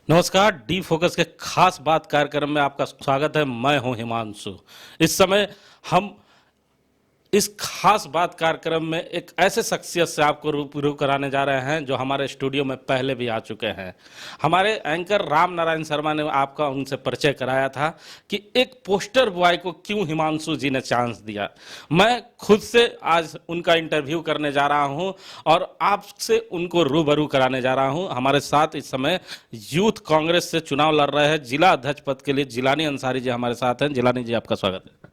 नमस्कार। D focus के खास बात कार्यक्रम में आपका स्वागत है। मैं हूं हिमांशु। इस समय हम इस खास बात कार्यक्रम में एक ऐसे शख्सियत से आपको रूबरू कराने जा रहे हैं जो हमारे स्टूडियो में पहले भी आ चुके हैं। हमारे एंकर राम नारायण शर्मा ने आपका उनसे परिचय कराया था कि एक पोस्टर बॉय को क्यों हिमांशु जी ने चांस दिया। मैं खुद से आज उनका इंटरव्यू करने जा रहा हूं और आपसे उनको रूबरू कराने जा रहा हूं। हमारे साथ इस समय यूथ कांग्रेस से चुनाव लड़ रहे हैं जिला अध्यक्ष पद के लिए जिलानी अंसारी जी हमारे साथ हैं। जिलानी जी, आपका स्वागत है।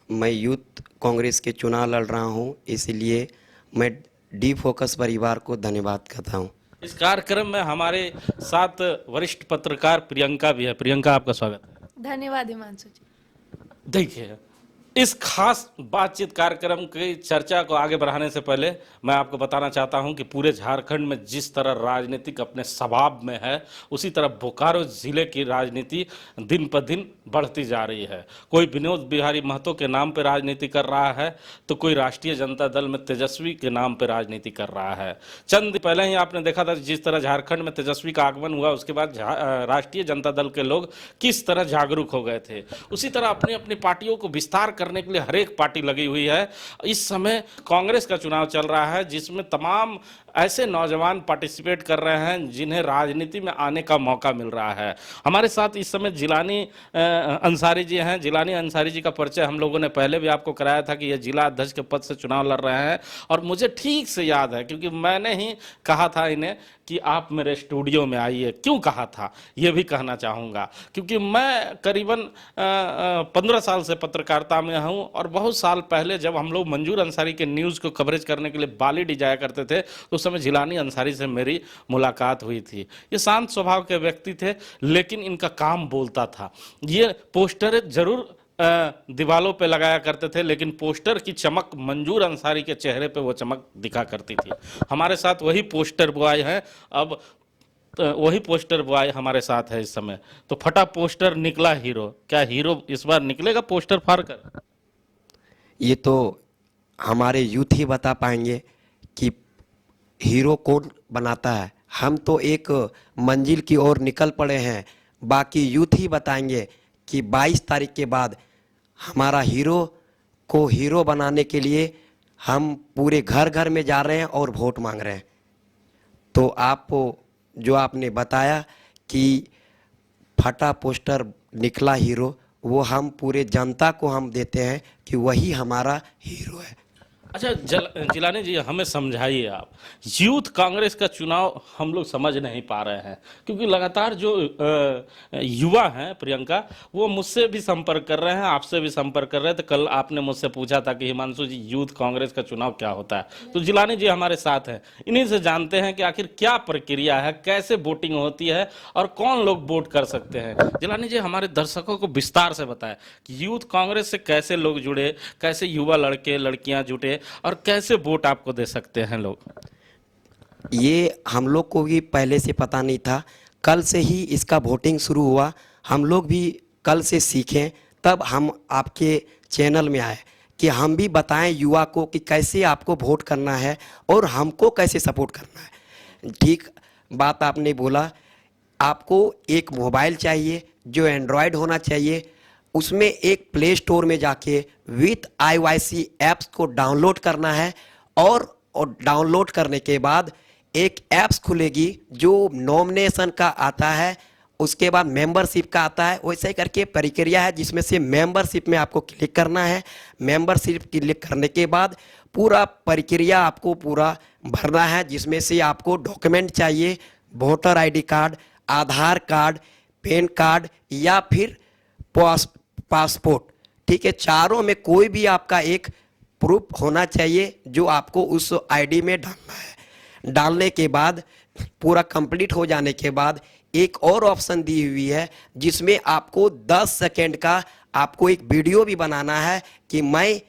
मैं यूथ कांग्रेस के चुनाव लड़ रहा हूं, इसलिए मैं डी फोकस परिवार को धन्यवाद करता हूं। इस कार्यक्रम में हमारे साथ वरिष्ठ पत्रकार प्रियंका भी है। प्रियंका, आपका स्वागत है। धन्यवाद हिमांशु जी। देखिए, इस खास बातचीत कार्यक्रम की चर्चा को आगे बढ़ाने से पहले मैं आपको बताना चाहता हूं कि पूरे झारखंड में जिस तरह राजनीतिक अपने स्वभाव में है, उसी तरह बोकारो जिले की राजनीति दिन पर दिन बढ़ती जा रही है। कोई विनोद बिहारी महतो के नाम पर राजनीति कर रहा है, तो कोई राष्ट्रीय जनता दल में तेजस्वी के नाम पर राजनीति कर रहा है। चंद दिन पहले ही आपने देखा था जिस तरह झारखंड में तेजस्वी का आगमन हुआ, उसके बाद राष्ट्रीय जनता दल के लोग किस तरह जागरूक हो गए थे। उसी तरह अपनी अपनी पार्टियों को विस्तार करने के लिए हर एक पार्टी लगी हुई है। इस समय कांग्रेस का चुनाव चल रहा है जिसमें तमाम ऐसे नौजवान पार्टिसिपेट कर रहे हैं जिन्हें राजनीति में आने का मौका मिल रहा है। हमारे साथ इस समय जिलानी अंसारी जी हैं। जिलानी अंसारी जी का परिचय हम लोगों ने पहले भी आपको कराया था कि ये जिला अध्यक्ष के पद से चुनाव लड़ रहे हैं और मुझे ठीक से याद है क्योंकि मैंने ही कहा था इन्हें कि आप मेरे स्टूडियो में आइए। क्यों कहा था ये भी कहना चाहूँगा, क्योंकि मैं करीबन 15 साल से पत्रकारिता में हूँ और बहुत साल पहले जब हम लोग मंजूर अंसारी के न्यूज़ को कवरेज करने के लिए बालीडी जाया करते थे तो उस समय जिलानी अंसारी से मेरी मुलाकात हुई थी। ये शांत स्वभाव के व्यक्ति थे, लेकिन इनका काम बोलता था। ये पोस्टर जरूर दीवालों पे लगाया करते थे, लेकिन पोस्टर की चमक मंजूर अंसारी के चेहरे पे वो चमक दिखा करती थी। हमारे साथ वही पोस्टर बॉय हैं। अब वही पोस्टर बॉय हमारे साथ है इस समय। तो फटा पोस्टर निकला हीरो। क्या हीरो इस बार निकलेगा पोस्टर फाड़ कर? ये तो हमारे यूथ ही बता पाएंगे कि हीरो कौन बनाता है। हम तो एक मंजिल की ओर निकल पड़े हैं, बाकी यूथ ही बताएंगे कि 22 तारीख के बाद हमारा हीरो को हीरो बनाने के लिए हम पूरे घर घर में जा रहे हैं और वोट मांग रहे हैं। तो आपको जो आपने बताया कि फटा पोस्टर निकला हीरो, वो हम पूरे जनता को हम देते हैं कि वही हमारा हीरो है। अच्छा, जिलानी जी, हमें समझाइए आप। यूथ कांग्रेस का चुनाव हम लोग समझ नहीं पा रहे हैं क्योंकि लगातार जो युवा हैं प्रियंका, वो मुझसे भी संपर्क कर रहे हैं, आपसे भी संपर्क कर रहे थे। कल आपने मुझसे पूछा था कि हिमांशु जी यूथ कांग्रेस का चुनाव क्या होता है, तो जिलानी जी हमारे साथ हैं। इन्हीं से जानते हैं कि आखिर क्या प्रक्रिया है, कैसे वोटिंग होती है और कौन लोग वोट कर सकते हैं। जिलानी जी, हमारे दर्शकों को विस्तार से बताएं कि यूथ कांग्रेस से कैसे लोग जुड़े, कैसे युवा लड़के लड़कियां जुटे और कैसे वोट आपको दे सकते हैं लोग। ये हम लोग को भी पहले से पता नहीं था, कल से ही इसका वोटिंग शुरू हुआ। हम लोग भी कल से सीखें, तब हम आपके चैनल में आए कि हम भी बताएं युवा को कि कैसे आपको वोट करना है और हमको कैसे सपोर्ट करना है। ठीक बात आपने बोला। आपको एक मोबाइल चाहिए जो एंड्रॉयड होना चाहिए, उसमें एक प्ले स्टोर में जाके विथ IYC ऐप्स को डाउनलोड करना है और डाउनलोड करने के बाद एक ऐप्स खुलेगी जो नॉमिनेशन का आता है, उसके बाद मेंबरशिप का आता है। वैसे ही करके प्रक्रिया है जिसमें से मेंबरशिप में आपको क्लिक करना है। मेंबरशिप क्लिक करने के बाद पूरा प्रक्रिया आपको पूरा भरना है, जिसमें से आपको डॉक्यूमेंट चाहिए, वोटर ID कार्ड, आधार कार्ड, पैन कार्ड या फिर पासपोर्ट। ठीक है, चारों में कोई भी आपका एक प्रूफ होना चाहिए जो आपको उस ID में डालना है। डालने के बाद पूरा कंप्लीट हो जाने के बाद एक और ऑप्शन दी हुई है जिसमें आपको 10 सेकेंड का आपको एक वीडियो भी बनाना है कि मैं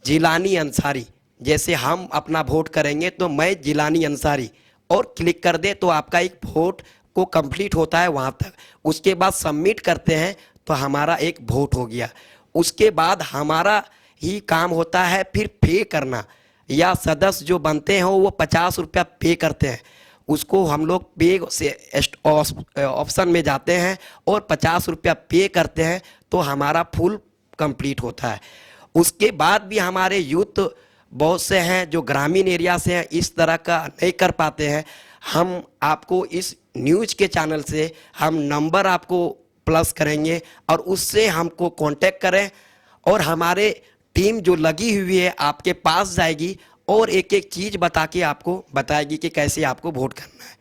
जिलानी अंसारी, जैसे हम अपना वोट करेंगे तो मैं जिलानी अंसारी, और क्लिक कर दे तो आपका एक वोट को कंप्लीट होता है वहाँ तक। उसके बाद सबमिट करते हैं तो हमारा एक वोट हो गया। उसके बाद हमारा ही काम होता है फिर पे करना, या सदस्य जो बनते हैं वो 50 रुपया पे करते हैं। उसको हम लोग पे से ऑप्शन में जाते हैं और 50 रुपया पे करते हैं तो हमारा फुल कंप्लीट होता है। उसके बाद भी हमारे यूथ बहुत से हैं जो ग्रामीण एरिया से हैं, इस तरह का नहीं कर पाते हैं। हम आपको इस न्यूज़ के चैनल से हम नंबर आपको प्लस करेंगे और उससे हमको कांटेक्ट करें और हमारे टीम जो लगी हुई है आपके पास जाएगी और एक एक चीज़ बता के आपको बताएगी कि कैसे आपको वोट करना है।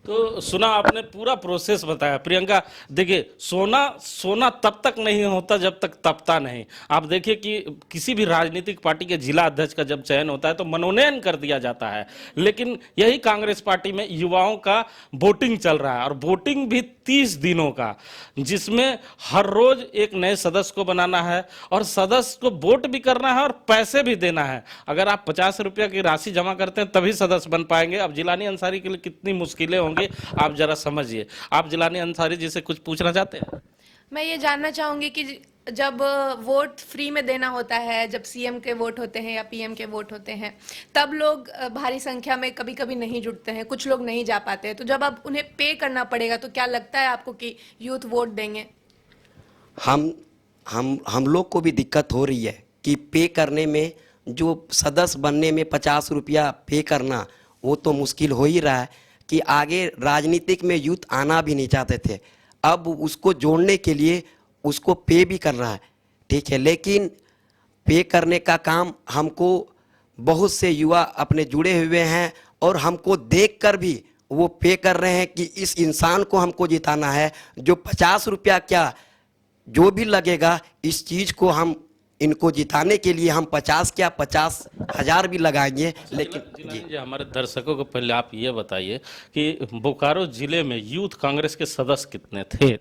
तो सुना आपने, पूरा प्रोसेस बताया। प्रियंका, देखिए, सोना सोना तब तक नहीं होता जब तक तपता नहीं। आप देखिए कि किसी भी राजनीतिक पार्टी के जिला अध्यक्ष का जब चयन होता है तो मनोनयन कर दिया जाता है, लेकिन यही कांग्रेस पार्टी में युवाओं का वोटिंग चल रहा है, और वोटिंग भी 30 दिनों का, जिसमें हर रोज एक नए सदस्य को बनाना है और सदस्य को वोट भी करना है और पैसे भी देना है। अगर आप 50 रुपया की राशि जमा करते हैं तभी सदस्य बन पाएंगे। अब जिलानी अंसारी के लिए कितनी मुश्किलें होंगी आप जरा समझिए। आप जिलानी अंसारी जी से कुछ पूछना चाहते हैं? मैं ये जानना चाहूंगी कि जब वोट फ्री में देना होता है, जब सीएम के वोट होते हैं या पीएम के वोट होते हैं, तब लोग भारी संख्या में कभी कभी नहीं जुटते हैं, कुछ लोग नहीं जा पाते हैं। तो जब अब उन्हें पे करना पड़ेगा तो क्या लगता है आपको कि यूथ वोट देंगे? हम लोग को भी दिक्कत हो रही है कि पे करने में, जो सदस्य बनने में 50 रुपया पे करना, वो तो मुश्किल हो ही रहा है कि आगे राजनीतिक में यूथ आना भी नहीं चाहते थे, अब उसको जोड़ने के लिए उसको पे भी कर रहा है, ठीक है। लेकिन पे करने का काम हमको बहुत से युवा अपने जुड़े हुए हैं और हमको देखकर भी वो पे कर रहे हैं कि इस इंसान को हमको जिताना है। जो 50 रुपया क्या जो भी लगेगा, इस चीज़ को हम इनको जिताने के लिए हम 50 क्या 50,000 भी लगाएंगे। लेकिन जी, हमारे दर्शकों को पहले आप ये बताइए कि बोकारो जिले में यूथ कांग्रेस के सदस्य कितने थे?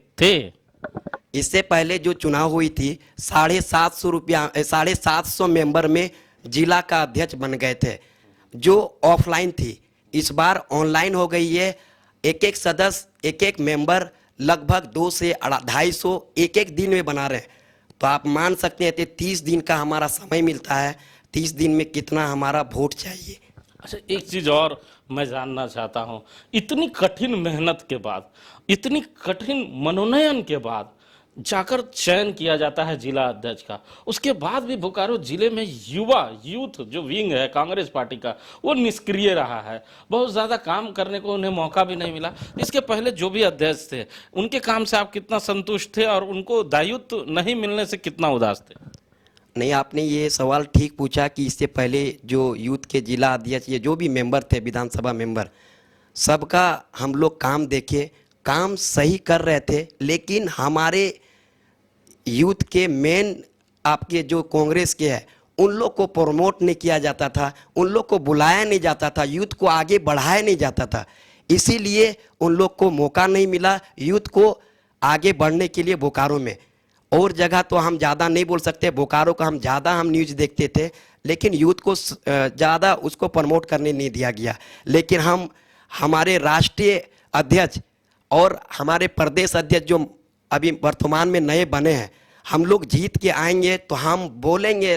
इससे पहले जो चुनाव हुई थी 750 मेंबर में जिला का अध्यक्ष बन गए थे, जो ऑफलाइन थी। इस बार ऑनलाइन हो गई है। एक एक सदस्य, एक एक मेंबर लगभग 200 से 250 एक एक दिन में बना रहे हैं। तो आप मान सकते हैं कि 30 दिन का हमारा समय मिलता है, 30 दिन में कितना हमारा वोट चाहिए। अच्छा, एक चीज और मैं जानना चाहता हूं, इतनी कठिन मेहनत के बाद, इतनी कठिन मनोनयन के बाद जाकर चयन किया जाता है जिला अध्यक्ष का, उसके बाद भी बोकारो जिले में यूथ जो विंग है कांग्रेस पार्टी का, वो निष्क्रिय रहा है। बहुत ज्यादा काम करने को उन्हें मौका भी नहीं मिला। इसके पहले जो भी अध्यक्ष थे, उनके काम से आप कितना संतुष्ट थे और उनको दायित्व नहीं मिलने से कितना उदास थे? नहीं, आपने ये सवाल ठीक पूछा कि इससे पहले जो यूथ के जिला अध्यक्ष, ये जो भी मेंबर थे, विधानसभा मेंबर, सबका हम लोग काम देखे, काम सही कर रहे थे। लेकिन हमारे यूथ के मेन आपके जो कांग्रेस के हैं, उन लोग को प्रमोट नहीं किया जाता था, उन लोग को बुलाया नहीं जाता था, यूथ को आगे बढ़ाया नहीं जाता था। इसीलिए उन लोग को मौका नहीं मिला यूथ को आगे बढ़ने के लिए बोकारो में। और जगह तो हम ज़्यादा नहीं बोल सकते, बोकारो का हम ज़्यादा हम न्यूज़ देखते थे, लेकिन यूथ को ज़्यादा उसको प्रमोट करने नहीं दिया गया। लेकिन हम हमारे राष्ट्रीय अध्यक्ष और हमारे प्रदेश अध्यक्ष जो अभी वर्तमान में नए बने हैं, हम लोग जीत के आएंगे तो हम बोलेंगे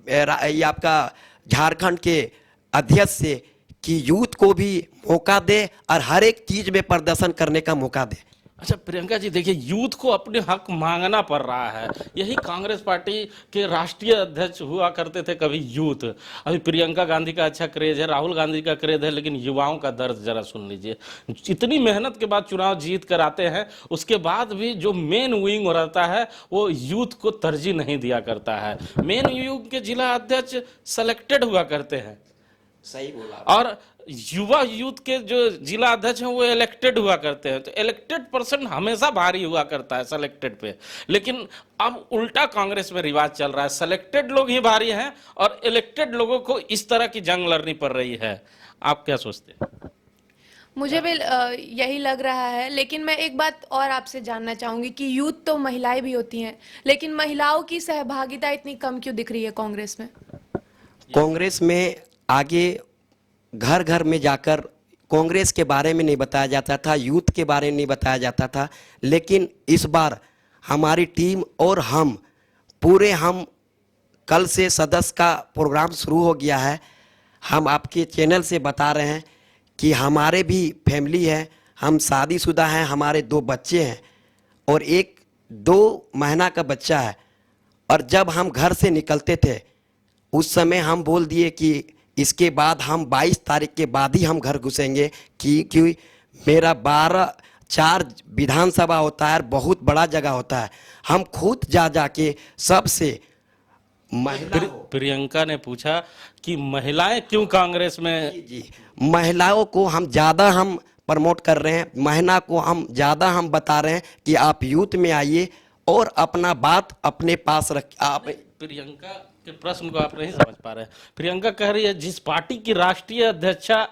ये आपका झारखंड के अध्यक्ष से कि यूथ को भी मौका दे और हर एक चीज़ में प्रदर्शन करने का मौका दे। अच्छा प्रियंका जी, देखिए, यूथ को अपने हक मांगना पड़ रहा है। यही कांग्रेस पार्टी के राष्ट्रीय अध्यक्ष हुआ करते थे कभी यूथ। अभी प्रियंका गांधी का अच्छा क्रेज है, राहुल गांधी का क्रेज है, लेकिन युवाओं का दर्द जरा सुन लीजिए। इतनी मेहनत के बाद चुनाव जीत कर आते हैं, उसके बाद भी जो मेन विंग रहता है वो यूथ को तरजीह नहीं दिया करता है। मेन विंग के जिला अध्यक्ष सेलेक्टेड हुआ करते हैं, सही बोला। और युवा यूथ के जो जिला अध्यक्ष हैं वो इलेक्टेड हुआ करते हैं। तो इलेक्टेड पर्सन हमेशा भारी हुआ करता है सेलेक्टेड पे, लेकिन अब उल्टा कांग्रेस में रिवाज चल रहा है, सेलेक्टेड लोग ही भारी हैं और इलेक्टेड लोगों को इस तरह की जंग लड़नी पड़ रही है। आप क्या सोचते हैं? मुझे भी यही लग रहा है। लेकिन मैं एक बात और आपसे जानना चाहूंगी कि यूथ तो महिलाएं भी होती हैं, लेकिन महिलाओं की सहभागिता इतनी कम क्यों दिख रही है कांग्रेस में? कांग्रेस में आगे घर घर में जाकर कांग्रेस के बारे में नहीं बताया जाता था, यूथ के बारे में नहीं बताया जाता था। लेकिन इस बार हमारी टीम और हम कल से सदस्य का प्रोग्राम शुरू हो गया है। हम आपके चैनल से बता रहे हैं कि हमारे भी फैमिली है, हम शादीशुदा हैं, हमारे 2 बच्चे हैं और एक 2 महीना का बच्चा है। और जब हम घर से निकलते थे उस समय हम बोल दिए कि इसके बाद हम 22 तारीख के बाद ही हम घर घुसेंगे, कि मेरा 4 विधानसभा होता है, बहुत बड़ा जगह होता है। हम खुद जा के सबसे महिला प्रियंका ने पूछा कि महिलाएं क्यों कांग्रेस में। जी महिलाओं को हम ज़्यादा हम प्रमोट कर रहे हैं, महिला को हम ज़्यादा हम बता रहे हैं कि आप यूथ में आइए और अपना बात अपने पास रख। आप प्रियंका के प्रश्न को आप नहीं समझ पा रहे हैं। प्रियंका कह रही है जिस पार्टी की राष्ट्रीय अध्यक्षा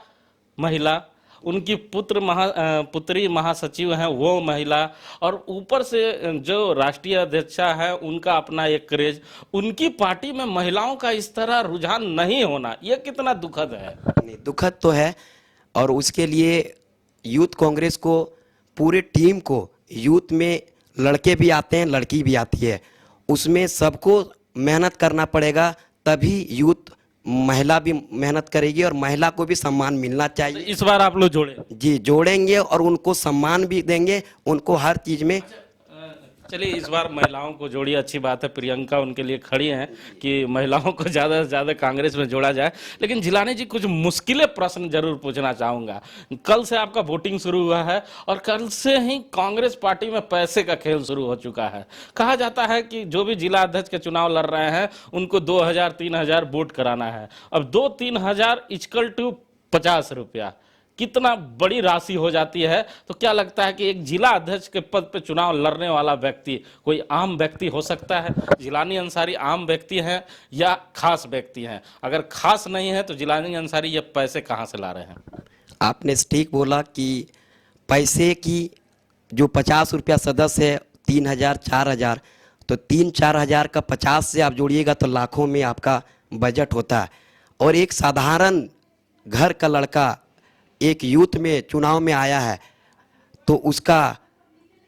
महिला, उनकी पुत्री महासचिव हैं वो महिला, और ऊपर से जो राष्ट्रीय अध्यक्षा है उनका अपना एक क्रेज, उनकी पार्टी में महिलाओं का इस तरह रुझान नहीं होना, ये कितना दुखद है। नहीं, दुखद तो है। और उसके लिए यूथ कांग्रेस को, पूरे टीम को, यूथ में लड़के भी आते हैं, लड़की भी आती है, उसमें सबको मेहनत करना पड़ेगा, तभी यूथ महिला भी मेहनत करेगी और महिला को भी सम्मान मिलना तो चाहिए। इस बार आप लोग जोड़े। जी जोड़ेंगे और उनको सम्मान भी देंगे, उनको हर चीज़ में। चलिए इस बार महिलाओं को जोड़िए, अच्छी बात है। प्रियंका उनके लिए खड़ी हैं कि महिलाओं को ज़्यादा से ज़्यादा कांग्रेस में जोड़ा जाए। लेकिन जिलानी जी, कुछ मुश्किलें प्रश्न जरूर पूछना चाहूँगा। कल से आपका वोटिंग शुरू हुआ है और कल से ही कांग्रेस पार्टी में पैसे का खेल शुरू हो चुका है। कहा जाता है कि जो भी जिला अध्यक्ष के चुनाव लड़ रहे हैं उनको 2000-3000 वोट कराना है। अब 2-3 हजार = 50 रुपया, कितना बड़ी राशि हो जाती है। तो क्या लगता है कि एक जिला अध्यक्ष के पद पे चुनाव लड़ने वाला व्यक्ति कोई आम व्यक्ति हो सकता है? जिलानी अंसारी आम व्यक्ति हैं या खास व्यक्ति हैं? अगर खास नहीं है तो जिलानी अंसारी ये पैसे कहाँ से ला रहे हैं? आपने ठीक बोला कि पैसे की जो 50 रुपया सदस्य है, 3000-4000, तो 3-4 हज़ार का 50 से आप जोड़िएगा तो लाखों में आपका बजट होता है। और एक साधारण घर का लड़का एक यूथ में चुनाव में आया है तो उसका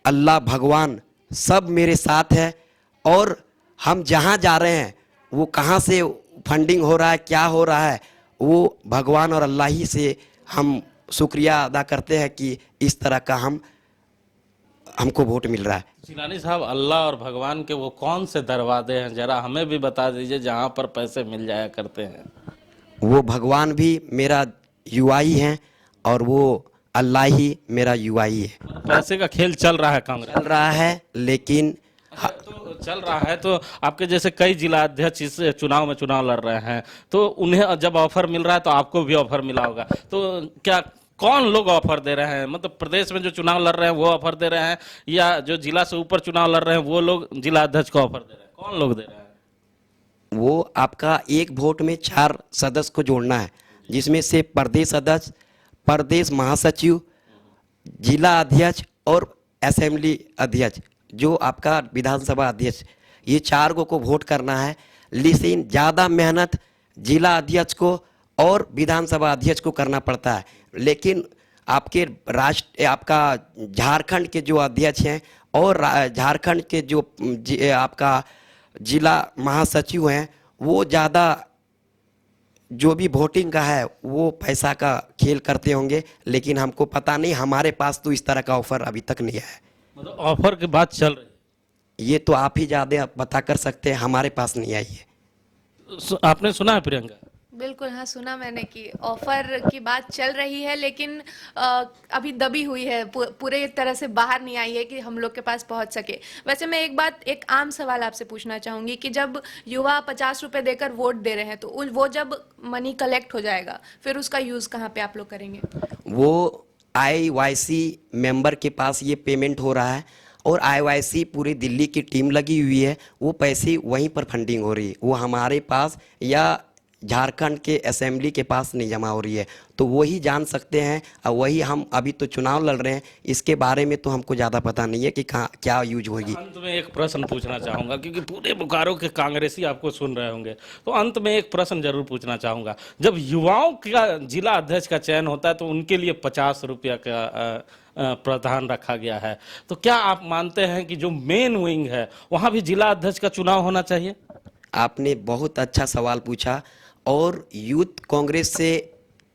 अल्लाह भगवान सब मेरे साथ है। और हम जहाँ जा रहे हैं वो कहाँ से फंडिंग हो रहा है, क्या हो रहा है, वो भगवान और अल्लाह ही से हम शुक्रिया अदा करते हैं कि इस तरह का हमको वोट मिल रहा है। जिलानी साहब, अल्लाह और भगवान के वो कौन से दरवाजे हैं, जरा हमें भी बता दीजिए जहाँ पर पैसे मिल जाया करते हैं। वो भगवान भी मेरा युवा ही हैं और वो अल्लाह ही मेरा युवा ही है। पैसे का खेल चल रहा है कांग्रेस चल रहा है, लेकिन तो चल रहा है। तो आपके जैसे कई जिला अध्यक्ष इस चुनाव में चुनाव लड़ रहे हैं, तो उन्हें जब ऑफर मिल रहा है तो आपको भी ऑफर मिला होगा। तो क्या कौन लोग ऑफर दे रहे हैं? मतलब प्रदेश में जो चुनाव लड़ रहे हैं वो ऑफर दे रहे हैं, या जो जिला से ऊपर चुनाव लड़ रहे हैं वो लोग जिला अध्यक्ष को ऑफर दे रहे हैं? कौन लोग दे रहे हैं? वो आपका एक वोट में 4 सदस्य को जोड़ना है, जिसमें से प्रदेश अध्यक्ष, प्रदेश महासचिव, जिला अध्यक्ष और असेंबली अध्यक्ष, जो आपका विधानसभा अध्यक्ष, ये 4 को वोट करना है। लेकिन ज़्यादा मेहनत जिला अध्यक्ष को और विधानसभा अध्यक्ष को करना पड़ता है। लेकिन आपके आपका झारखंड के जो अध्यक्ष हैं और झारखंड के जो आपका जिला महासचिव हैं, वो ज़्यादा जो भी वोटिंग का है वो पैसा का खेल करते होंगे। लेकिन हमको पता नहीं, हमारे पास तो इस तरह का ऑफर अभी तक नहीं है। मतलब ऑफर की बात चल रही है, ये तो आप ही ज़्यादा पता कर सकते हैं, हमारे पास नहीं आई है। आपने सुना है प्रियंका? बिल्कुल, हाँ सुना मैंने कि ऑफर की बात चल रही है, लेकिन अभी दबी हुई है, पूरे तरह से बाहर नहीं आई है कि हम लोग के पास पहुंच सके। वैसे मैं एक आम सवाल आपसे पूछना चाहूँगी कि जब युवा 50 रुपये देकर वोट दे रहे हैं तो वो जब मनी कलेक्ट हो जाएगा फिर उसका यूज़ कहाँ पे आप लोग करेंगे? वो IYC मेंबर के पास ये पेमेंट हो रहा है और IYC पूरी दिल्ली की टीम लगी हुई है, वो पैसे वहीं पर फंडिंग हो रही है, वो हमारे पास या झारखंड के असेंबली के पास नहीं जमा हो रही है। तो वही जान सकते हैं और वही हम अभी तो चुनाव लड़ रहे हैं, इसके बारे में तो हमको ज़्यादा पता नहीं है कि कहाँ क्या यूज होगी। अंत में एक प्रश्न पूछना चाहूँगा, क्योंकि पूरे बोकारो के कांग्रेसी आपको सुन रहे होंगे, तो अंत में एक प्रश्न जरूर पूछना चाहूँगा। जब युवाओं का जिला अध्यक्ष का चयन होता है तो उनके लिए 50 रुपया का प्रावधान रखा गया है, तो क्या आप मानते हैं कि जो मेन विंग है वहाँ भी जिला अध्यक्ष का चुनाव होना चाहिए? आपने बहुत अच्छा सवाल पूछा और यूथ कांग्रेस से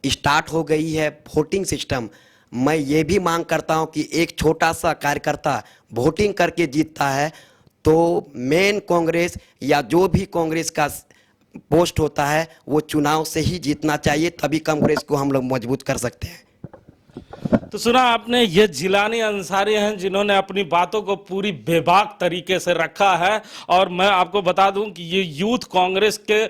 स्टार्ट हो गई है वोटिंग सिस्टम, मैं ये भी मांग करता हूं कि एक छोटा सा कार्यकर्ता वोटिंग करके जीतता है तो मेन कांग्रेस या जो भी कांग्रेस का पोस्ट होता है वो चुनाव से ही जीतना चाहिए, तभी कांग्रेस को हम लोग मजबूत कर सकते हैं। तो सुना आपने, ये जिलानी अंसारी हैं जिन्होंने अपनी बातों को पूरी बेबाक तरीके से रखा है। और मैं आपको बता दूं कि ये यूथ कांग्रेस के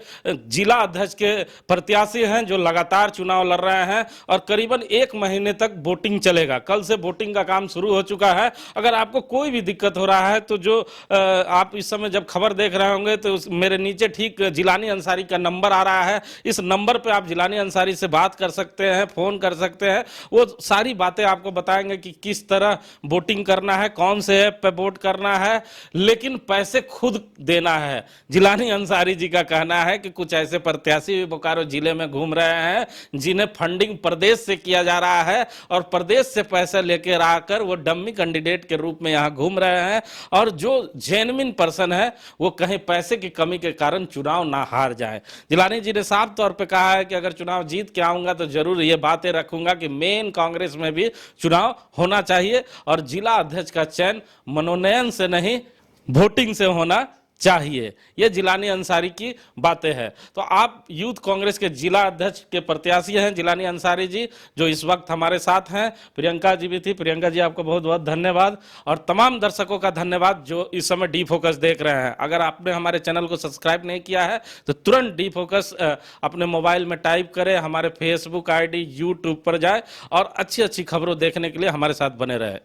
जिला अध्यक्ष के प्रत्याशी हैं जो लगातार चुनाव लड़ रहे हैं और करीबन 1 महीने तक वोटिंग चलेगा। कल से वोटिंग का काम शुरू हो चुका है। अगर आपको कोई भी दिक्कत हो रहा है तो जो आप इस समय जब खबर देख रहे होंगे तो मेरे नीचे ठीक जिलानी अंसारी का नंबर आ रहा है, इस नंबर पर आप जिलानी अंसारी से बात कर सकते हैं, फोन कर सकते हैं। वो सारी बातें आपको बताएंगे कि किस तरह वोटिंग करना है, कौन से ऐप पे वोट करना है, लेकिन पैसे खुद देना है। जिलानी अंसारी जी का कहना है कि कुछ ऐसे प्रत्याशी भी बोकारो जिले में घूम रहे हैं जिन्हें फंडिंग प्रदेश से किया जा रहा है और प्रदेश से पैसे लेकर आकर वो डम्मी कैंडिडेट के रूप में यहां घूम रहे हैं और जो जेन्युइन पर्सन है वो कहीं पैसे की कमी के कारण चुनाव ना हार जाए। जिलानी जी ने साफ तौर पर कहा है कि अगर चुनाव जीत के आऊंगा तो जरूर ये बातें रखूंगा कि मेन कांग्रेस में भी चुनाव होना चाहिए और जिला अध्यक्ष का चयन मनोनयन से नहीं वोटिंग से होना चाहिए। ये जिलानी अंसारी की बातें हैं। तो आप यूथ कांग्रेस के जिला अध्यक्ष के प्रत्याशी हैं जिलानी अंसारी जी, जो इस वक्त हमारे साथ हैं। प्रियंका जी भी थी। प्रियंका जी आपको बहुत बहुत धन्यवाद और तमाम दर्शकों का धन्यवाद जो इस समय डी फोकस देख रहे हैं। अगर आपने हमारे चैनल को सब्सक्राइब नहीं किया है तो तुरंत डी फोकस अपने मोबाइल में टाइप करें, हमारे फेसबुक ID, यूट्यूब पर जाए और अच्छी अच्छी खबरों देखने के लिए हमारे साथ बने रहे।